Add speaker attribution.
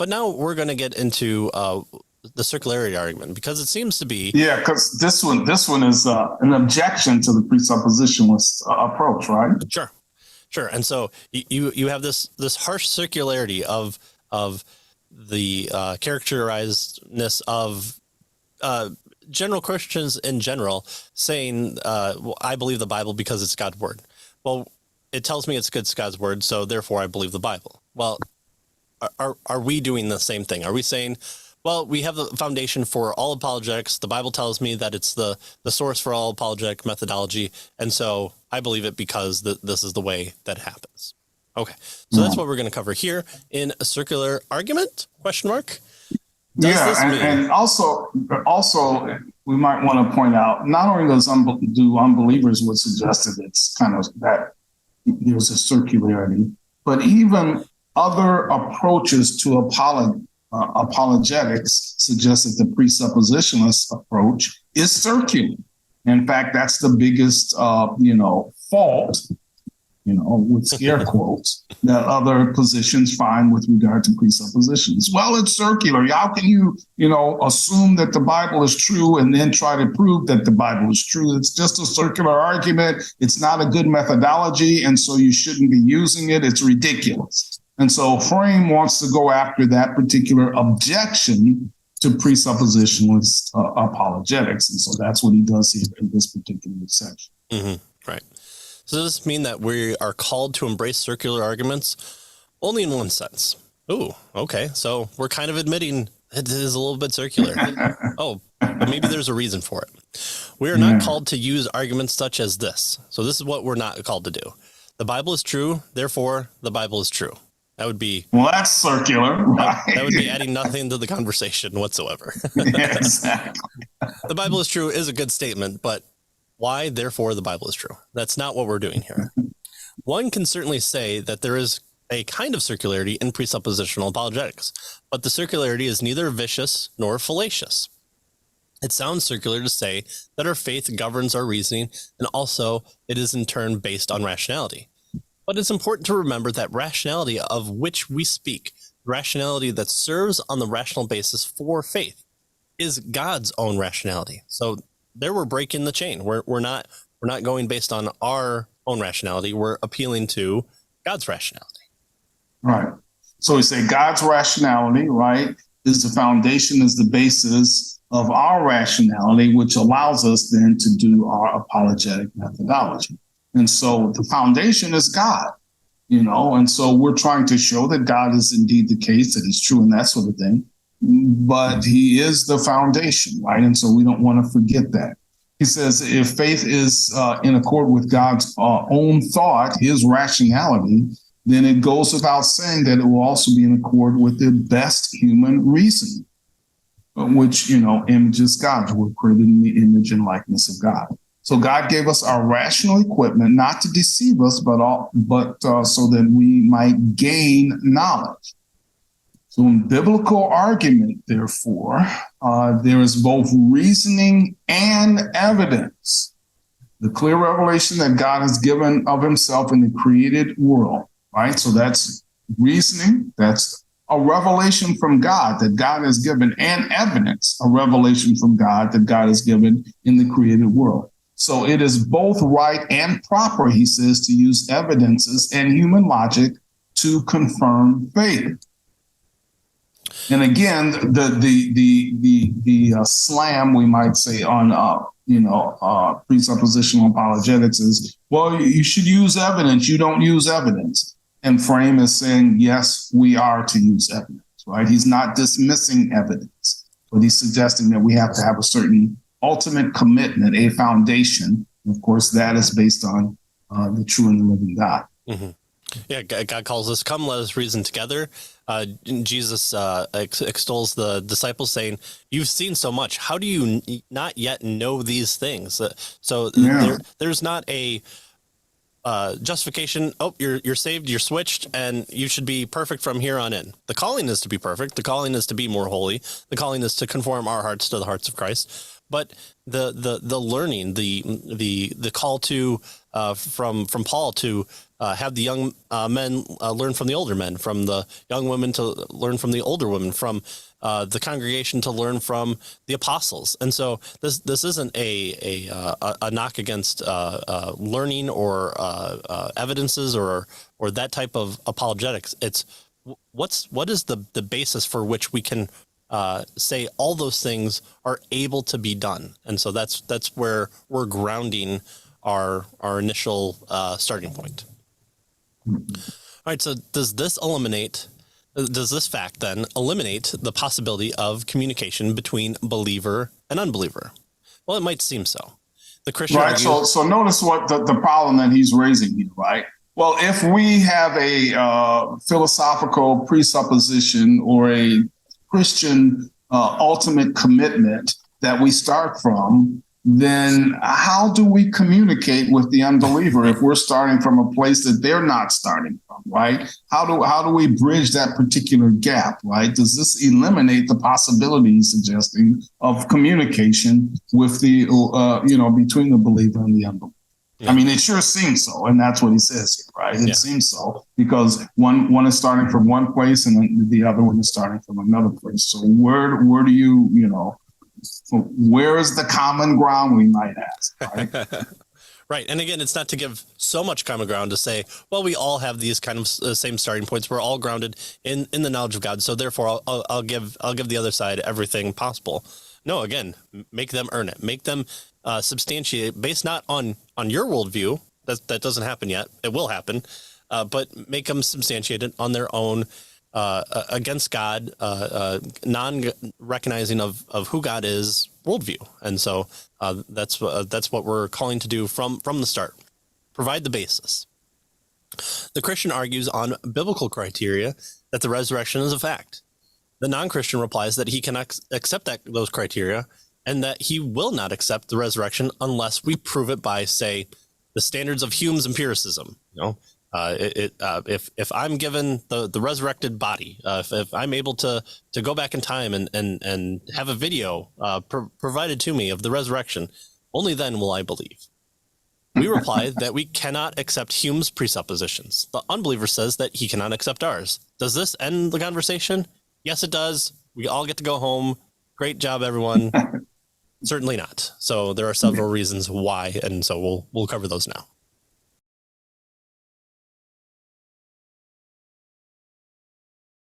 Speaker 1: But now we're going to get into the circularity argument, because it seems to be
Speaker 2: because this one is an objection to the presuppositionalist approach, right?
Speaker 1: Sure. And so you have this harsh circularity of the characterizedness of general Christians in general saying, well, I believe the Bible because it's God's word. Well, it tells me it's God's word, so therefore I believe the Bible. Well, are we doing the same thing? Are we saying, well, we have the foundation for all apologetics. The Bible tells me that it's the source for all apologetic methodology, and so I believe it because this is the way that it happens. Okay, so that's what we're going to cover here in a circular argument, question mark.
Speaker 2: And also we might want to point out, not only do unbelievers would suggest that it's kind of that there's a circularity, but even other approaches to apologetics suggest that the presuppositionalist approach is circular. In fact, that's the biggest, fault, with scare quotes, that other positions find with regard to presuppositions. Well, it's circular. How can you, assume that the Bible is true and then try to prove that the Bible is true? It's just a circular argument. It's not a good methodology, and so you shouldn't be using it. It's ridiculous. And so Frame wants to go after that particular objection to presuppositionalist apologetics. And so that's what he does here in this particular section.
Speaker 1: Mm-hmm. Right. So does this mean that we are called to embrace circular arguments only in one sense? Oh, okay. So we're kind of admitting it is a little bit circular. But maybe there's a reason for it. We are not called to use arguments such as this. So this is what we're not called to do. The Bible is true, therefore the Bible is true. That would be...
Speaker 2: Well, that's circular, right?
Speaker 1: That would be adding nothing to the conversation whatsoever.
Speaker 2: Yeah, exactly.
Speaker 1: The Bible is true is a good statement, but why, therefore, the Bible is true? That's not what we're doing here. One can certainly say that there is a kind of circularity in presuppositional apologetics, but the circularity is neither vicious nor fallacious. It sounds circular to say that our faith governs our reasoning, and also it is in turn based on rationality. But it's important to remember that rationality of which we speak, rationality that serves on the rational basis for faith, is God's own rationality. So there we're breaking the chain. We're not going based on our own rationality. We're appealing to God's rationality.
Speaker 2: Right. So we say God's rationality, right, is the foundation, is the basis of our rationality, which allows us then to do our apologetic methodology. And so the foundation is God, and so we're trying to show that God is indeed the case, that he's true and that sort of thing. But he is the foundation, right? And so we don't want to forget that. He says if faith is in accord with God's own thought, his rationality, then it goes without saying that it will also be in accord with the best human reason, which, images God. We're created in the image and likeness of God. So God gave us our rational equipment, not to deceive us, but so that we might gain knowledge. So in biblical argument, therefore, there is both reasoning and evidence. The clear revelation that God has given of himself in the created world, right? So that's reasoning. That's a revelation from God that God has given, and evidence, a revelation from God that God has given in the created world. So it is both right and proper, he says, to use evidences and human logic to confirm faith. And again, the slam, we might say, on presuppositional apologetics is, well, you should use evidence. You don't use evidence. And Frame is saying, yes, we are to use evidence, right? He's not dismissing evidence, but he's suggesting that we have to have a certain ultimate commitment, a foundation. Of course, that is based on the true and the living God.
Speaker 1: Mm-hmm. Yeah, God calls us, come, let us reason together. Jesus extols the disciples saying, you've seen so much. How do you not yet know these things? There's not a justification. Oh, you're saved, you're switched, and you should be perfect from here on in. The calling is to be perfect. The calling is to be more holy. The calling is to conform our hearts to the hearts of Christ. But the learning, the call to from Paul to have the young men learn from the older men, from the young women to learn from the older women, from the congregation to learn from the apostles. And so this isn't a knock against learning or evidences or that type of apologetics. It's what is the basis for which we can say all those things are able to be done. And so that's where we're grounding our initial starting point. All right. So does this fact then eliminate the possibility of communication between believer and unbeliever? Well, it might seem so. The Christian
Speaker 2: right. So notice what the problem that he's raising here, right? Well, if we have a philosophical presupposition or a Christian ultimate commitment that we start from, then how do we communicate with the unbeliever if we're starting from a place that they're not starting from, right? How do we bridge that particular gap, right? Does this eliminate the possibility he's suggesting of communication with the, between the believer and the unbeliever? Yeah. I mean, it sure seems so, and that's what he says here, right? It seems so because one is starting from one place and the other one is starting from another place. So where do you where is the common ground, we might ask, right?
Speaker 1: Right. And again, it's not to give so much common ground to say, well, we all have these kind of same starting points. We're all grounded in the knowledge of God. So therefore, I'll give the other side everything possible. No, again, make them earn it. Make them substantiate based not on your worldview. That doesn't happen yet. It will happen. But make them substantiated on their own against God, non-recognizing of who God is worldview. And so that's what we're calling to do from the start. Provide the basis. The Christian argues on biblical criteria that the resurrection is a fact. The non-Christian replies that he cannot accept those criteria and that he will not accept the resurrection unless we prove it by, say, the standards of Hume's empiricism. If I'm given the resurrected body, if I'm able to go back in time and have a video provided to me of the resurrection, only then will I believe. We reply that we cannot accept Hume's presuppositions. The unbeliever says that he cannot accept ours. Does this end the conversation? Yes, it does. We all get to go home. Great job, everyone. Certainly not. So there are several reasons why, and so we'll cover those now.